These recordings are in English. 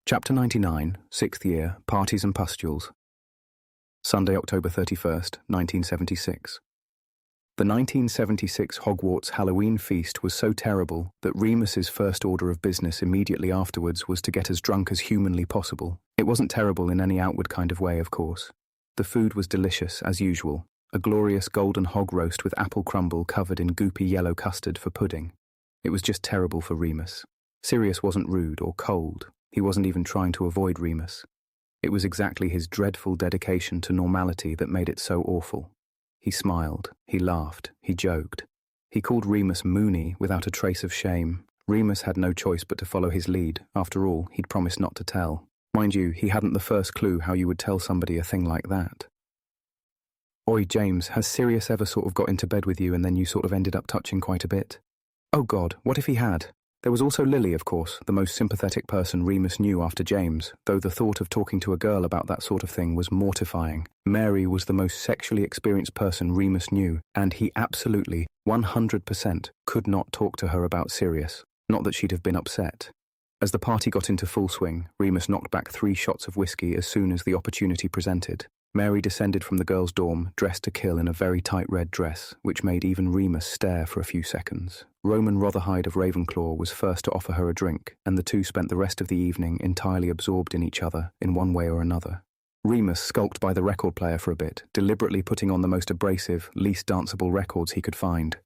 Chapter 99, 6th Year, Parties and Pustules. Sunday, October 31st, 1976. The 1976 Hogwarts Halloween feast was so terrible that Remus's first order of business immediately afterwards was to get as drunk as humanly possible. It wasn't terrible in any outward kind of way, of course. The food was delicious, as usual, a glorious golden hog roast with apple crumble covered in goopy yellow custard for pudding. It was just terrible for Remus. Sirius wasn't rude or cold. He wasn't even trying to avoid Remus. It was exactly his dreadful dedication to normality that made it so awful. He smiled, he laughed, he joked. He called Remus Moony without a trace of shame. Remus had no choice but to follow his lead. After all, he'd promised not to tell. Mind you, he hadn't the first clue how you would tell somebody a thing like that. Oi, James, has Sirius ever sort of got into bed with you and then you sort of ended up touching quite a bit? Oh God, what if he had? There was also Lily, of course, the most sympathetic person Remus knew after James, though the thought of talking to a girl about that sort of thing was mortifying. Mary was the most sexually experienced person Remus knew, and he absolutely, 100%, could not talk to her about Sirius. Not that she'd have been upset. As the party got into full swing, Remus knocked back 3 shots of whiskey as soon as the opportunity presented. Mary descended from the girls' dorm, dressed to kill in a very tight red dress, which made even Remus stare for a few seconds. Roman Rotherhide of Ravenclaw was first to offer her a drink, and the two spent the rest of the evening entirely absorbed in each other, in one way or another. Remus skulked by the record player for a bit, deliberately putting on the most abrasive, least danceable records he could find.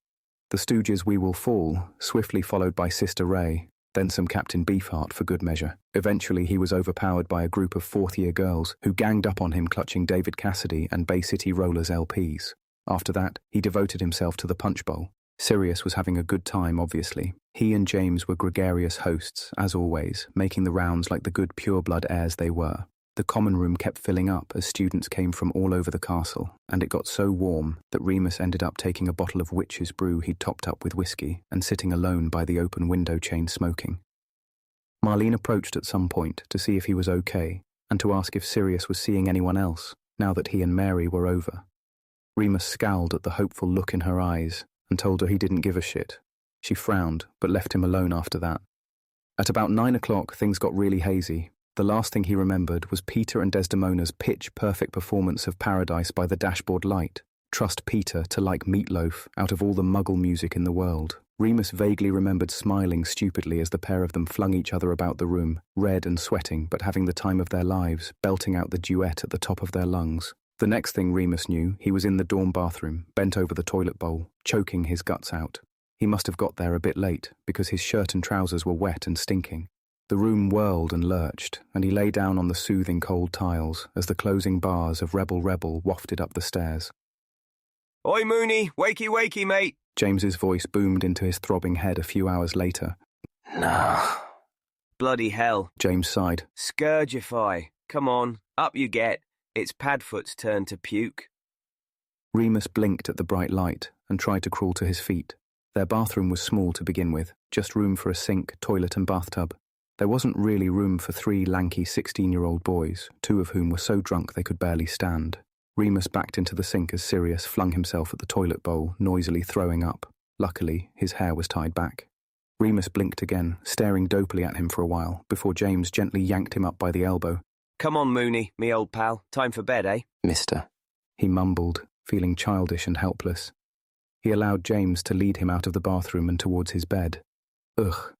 The Stooges' We Will Fall, swiftly followed by Sister Ray, then some Captain Beefheart for good measure. Eventually he was overpowered by a group of 4th-year girls who ganged up on him clutching David Cassidy and Bay City Rollers LPs. After that, he devoted himself to the punch bowl. Sirius was having a good time, obviously. He and James were gregarious hosts, as always, making the rounds like the good pure-blood heirs they were. The common room kept filling up as students came from all over the castle, and it got so warm that Remus ended up taking a bottle of witch's brew he'd topped up with whiskey and sitting alone by the open window chain smoking. Marlene approached at some point to see if he was okay and to ask if Sirius was seeing anyone else, now that he and Mary were over. Remus scowled at the hopeful look in her eyes and told her he didn't give a shit. She frowned, but left him alone after that. At about 9 o'clock, things got really hazy. The last thing he remembered was Peter and Desdemona's pitch-perfect performance of Paradise by the Dashboard Light. Trust Peter to like Meatloaf out of all the muggle music in the world. Remus vaguely remembered smiling stupidly as the pair of them flung each other about the room, red and sweating but having the time of their lives, belting out the duet at the top of their lungs. The next thing Remus knew, he was in the dorm bathroom, bent over the toilet bowl, choking his guts out. He must have got there a bit late, because his shirt and trousers were wet and stinking. The room whirled and lurched, and he lay down on the soothing cold tiles as the closing bars of Rebel Rebel wafted up the stairs. Oi, Moony, wakey, wakey, mate. James's voice boomed into his throbbing head a few hours later. Nah. Bloody hell. James sighed. Scourgify. Come on, up you get. It's Padfoot's turn to puke. Remus blinked at the bright light and tried to crawl to his feet. Their bathroom was small to begin with, just room for a sink, toilet and bathtub. There wasn't really room for 3 lanky 16-year-old boys, 2 of whom were so drunk they could barely stand. Remus backed into the sink as Sirius flung himself at the toilet bowl, noisily throwing up. Luckily, his hair was tied back. Remus blinked again, staring dopily at him for a while, before James gently yanked him up by the elbow. Come on, Moony, me old pal. Time for bed, eh? Mister, he mumbled, feeling childish and helpless. He allowed James to lead him out of the bathroom and towards his bed. Ugh.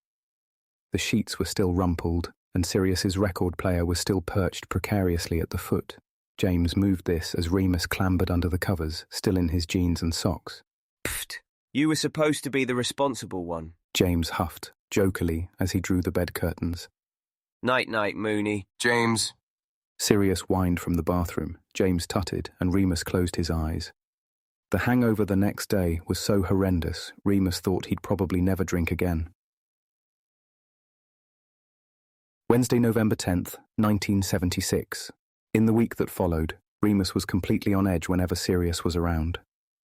The sheets were still rumpled, and Sirius's record player was still perched precariously at the foot. James moved this as Remus clambered under the covers, still in his jeans and socks. Pfft. You were supposed to be the responsible one. James huffed, jokily, as he drew the bed curtains. Night-night, Moony. James. Sirius whined from the bathroom. James tutted, and Remus closed his eyes. The hangover the next day was so horrendous, Remus thought he'd probably never drink again. Wednesday, November 10th, 1976. In the week that followed, Remus was completely on edge whenever Sirius was around.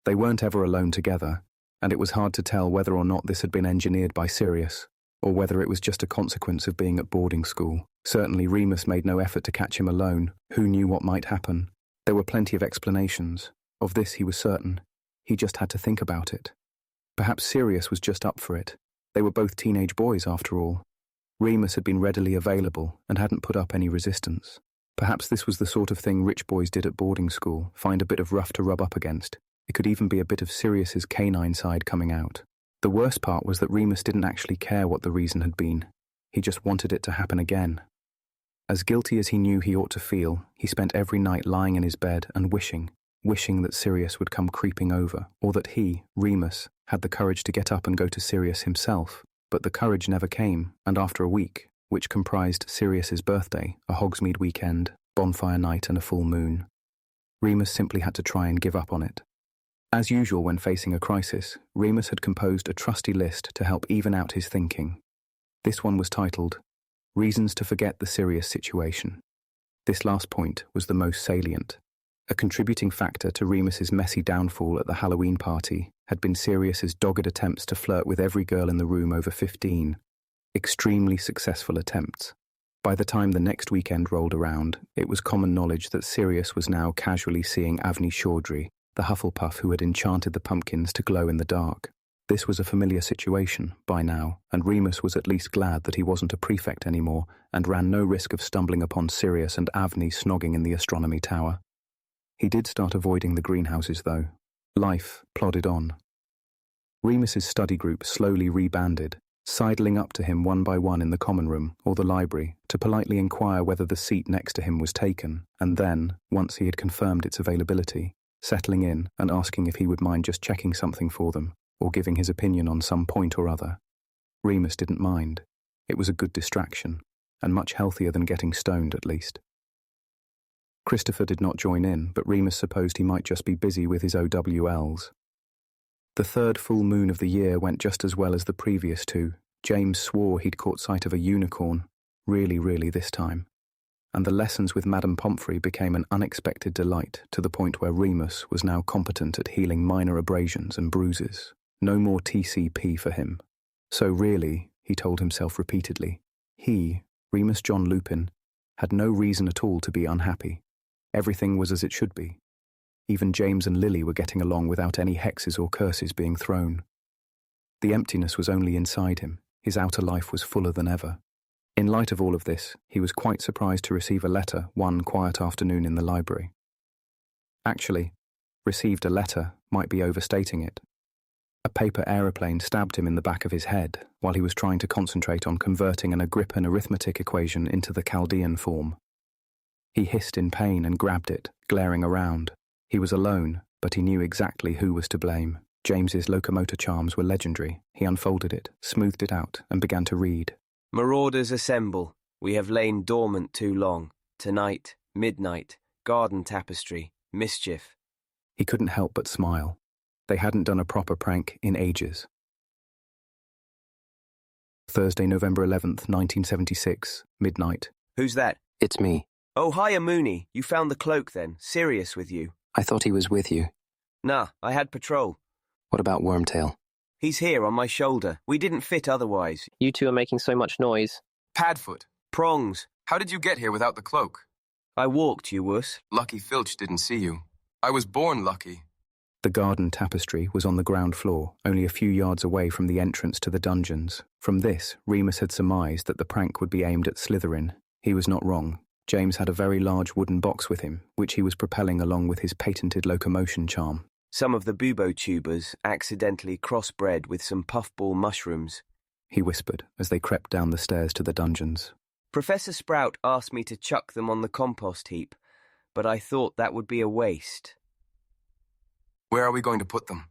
They weren't ever alone together, and it was hard to tell whether or not this had been engineered by Sirius, or whether it was just a consequence of being at boarding school. Certainly Remus made no effort to catch him alone. Who knew what might happen? There were plenty of explanations. Of this he was certain. He just had to think about it. Perhaps Sirius was just up for it. They were both teenage boys, after all. Remus had been readily available and hadn't put up any resistance. Perhaps this was the sort of thing rich boys did at boarding school, find a bit of rough to rub up against. It could even be a bit of Sirius's canine side coming out. The worst part was that Remus didn't actually care what the reason had been. He just wanted it to happen again. As guilty as he knew he ought to feel, he spent every night lying in his bed and wishing that Sirius would come creeping over, or that he, Remus, had the courage to get up and go to Sirius himself. But the courage never came, and after a week, which comprised Sirius's birthday, a Hogsmeade weekend, bonfire night and a full moon, Remus simply had to try and give up on it. As usual when facing a crisis, Remus had composed a trusty list to help even out his thinking. This one was titled, Reasons to Forget the Sirius Situation. This last point was the most salient. A contributing factor to Remus's messy downfall at the Halloween party had been Sirius's dogged attempts to flirt with every girl in the room over 15. Extremely successful attempts. By the time the next weekend rolled around, it was common knowledge that Sirius was now casually seeing Avni Chaudhry, the Hufflepuff who had enchanted the pumpkins to glow in the dark. This was a familiar situation by now, and Remus was at least glad that he wasn't a prefect anymore and ran no risk of stumbling upon Sirius and Avni snogging in the astronomy tower. He did start avoiding the greenhouses, though. Life plodded on. Remus's study group slowly rebanded, sidling up to him one by one in the common room or the library to politely inquire whether the seat next to him was taken, and then, once he had confirmed its availability, settling in and asking if he would mind just checking something for them or giving his opinion on some point or other. Remus didn't mind. It was a good distraction, and much healthier than getting stoned at least. Christopher did not join in, but Remus supposed he might just be busy with his OWLs. The third full moon of the year went just as well as the previous two. James swore he'd caught sight of a unicorn, really this time. And the lessons with Madame Pomfrey became an unexpected delight to the point where Remus was now competent at healing minor abrasions and bruises. No more TCP for him. So really, he told himself repeatedly, he, Remus John Lupin, had no reason at all to be unhappy. Everything was as it should be. Even James and Lily were getting along without any hexes or curses being thrown. The emptiness was only inside him. His outer life was fuller than ever. In light of all of this, he was quite surprised to receive a letter one quiet afternoon in the library. Actually, received a letter might be overstating it. A paper aeroplane stabbed him in the back of his head while he was trying to concentrate on converting an Agrippan arithmetic equation into the Chaldean form. He hissed in pain and grabbed it, glaring around. He was alone, but he knew exactly who was to blame. James's locomotor charms were legendary. He unfolded it, smoothed it out, and began to read. Marauders assemble. We have lain dormant too long. Tonight, midnight, garden tapestry, mischief. He couldn't help but smile. They hadn't done a proper prank in ages. Thursday, November 11th, 1976, midnight. Who's that? It's me. Oh, hiya, Mooney. You found the cloak then. Sirius with you. I thought he was with you. Nah, I had patrol. What about Wormtail? He's here on my shoulder. We didn't fit otherwise. You two are making so much noise. Padfoot, Prongs. how did you get here without the cloak? I walked, you wuss. Lucky Filch didn't see you. I was born lucky. The garden tapestry was on the ground floor, only a few yards away from the entrance to the dungeons. From this, Remus had surmised that the prank would be aimed at Slytherin. He was not wrong. James had a very large wooden box with him, which he was propelling along with his patented locomotion charm. Some of the bubotubers accidentally crossbred with some puffball mushrooms, he whispered as they crept down the stairs to the dungeons. Professor Sprout asked me to chuck them on the compost heap, but I thought that would be a waste. Where are we going to put them?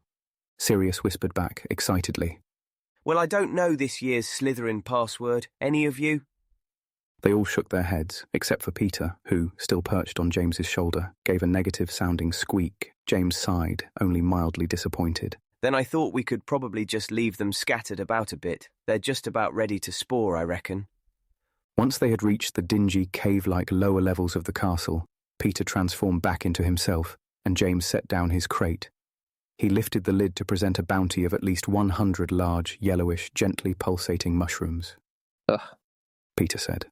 Sirius whispered back, excitedly. Well, I don't know this year's Slytherin password. Any of you? They all shook their heads, except for Peter, who, still perched on James's shoulder, gave a negative-sounding squeak. James sighed, only mildly disappointed. Then I thought we could probably just leave them scattered about a bit. They're just about ready to spore, I reckon. Once they had reached the dingy, cave-like lower levels of the castle, Peter transformed back into himself, and James set down his crate. He lifted the lid to present a bounty of at least 100 large, yellowish, gently pulsating mushrooms. Ugh, Peter said.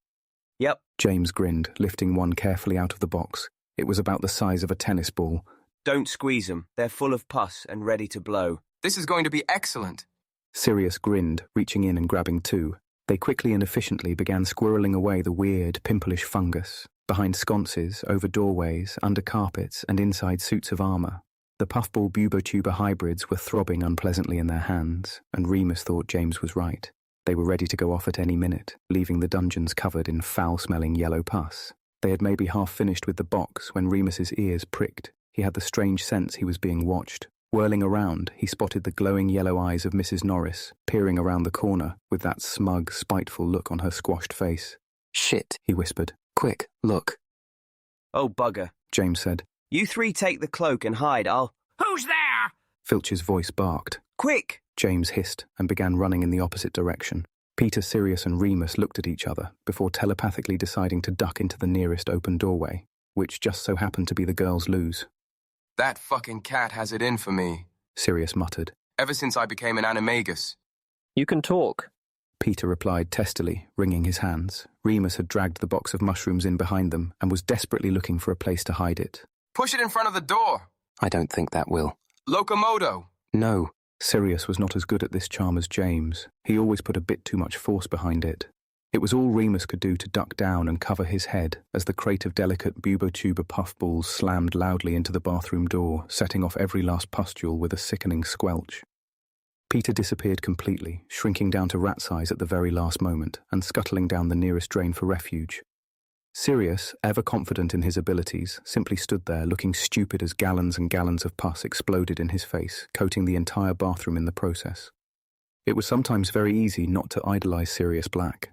Yep. James grinned, lifting one carefully out of the box. It was about the size of a tennis ball. Don't squeeze them. They're full of pus and ready to blow. This is going to be excellent. Sirius grinned, reaching in and grabbing two. They quickly and efficiently began squirreling away the weird, pimpleish fungus, behind sconces, over doorways, under carpets, and inside suits of armour. The puffball bubotuber hybrids were throbbing unpleasantly in their hands, and Remus thought James was right. They were ready to go off at any minute, leaving the dungeons covered in foul-smelling yellow pus. They had maybe half finished with the box when Remus's ears pricked. He had the strange sense he was being watched. Whirling around, he spotted the glowing yellow eyes of Mrs. Norris, peering around the corner with that smug, spiteful look on her squashed face. Shit, He whispered. quick, look. Oh, bugger. James said. You three take the cloak and hide, Who's there? Filch's voice barked. Quick! James hissed and began running in the opposite direction. Peter, Sirius and Remus looked at each other before telepathically deciding to duck into the nearest open doorway, which just so happened to be the girls' loos. That fucking cat has it in for me. Sirius muttered. Ever since I became an animagus. You can talk. Peter replied testily, wringing his hands. Remus had dragged the box of mushrooms in behind them and was desperately looking for a place to hide it. Push it in front of the door. I don't think that will. Locomoto. No. Sirius was not as good at this charm as James. He always put a bit too much force behind it. It was all Remus could do to duck down and cover his head as the crate of delicate bubotuber-puffballs slammed loudly into the bathroom door, setting off every last pustule with a sickening squelch. Peter disappeared completely, shrinking down to rat size at the very last moment and scuttling down the nearest drain for refuge. Sirius, ever confident in his abilities, simply stood there looking stupid as gallons and gallons of pus exploded in his face, coating the entire bathroom in the process. It was sometimes very easy not to idolize Sirius Black.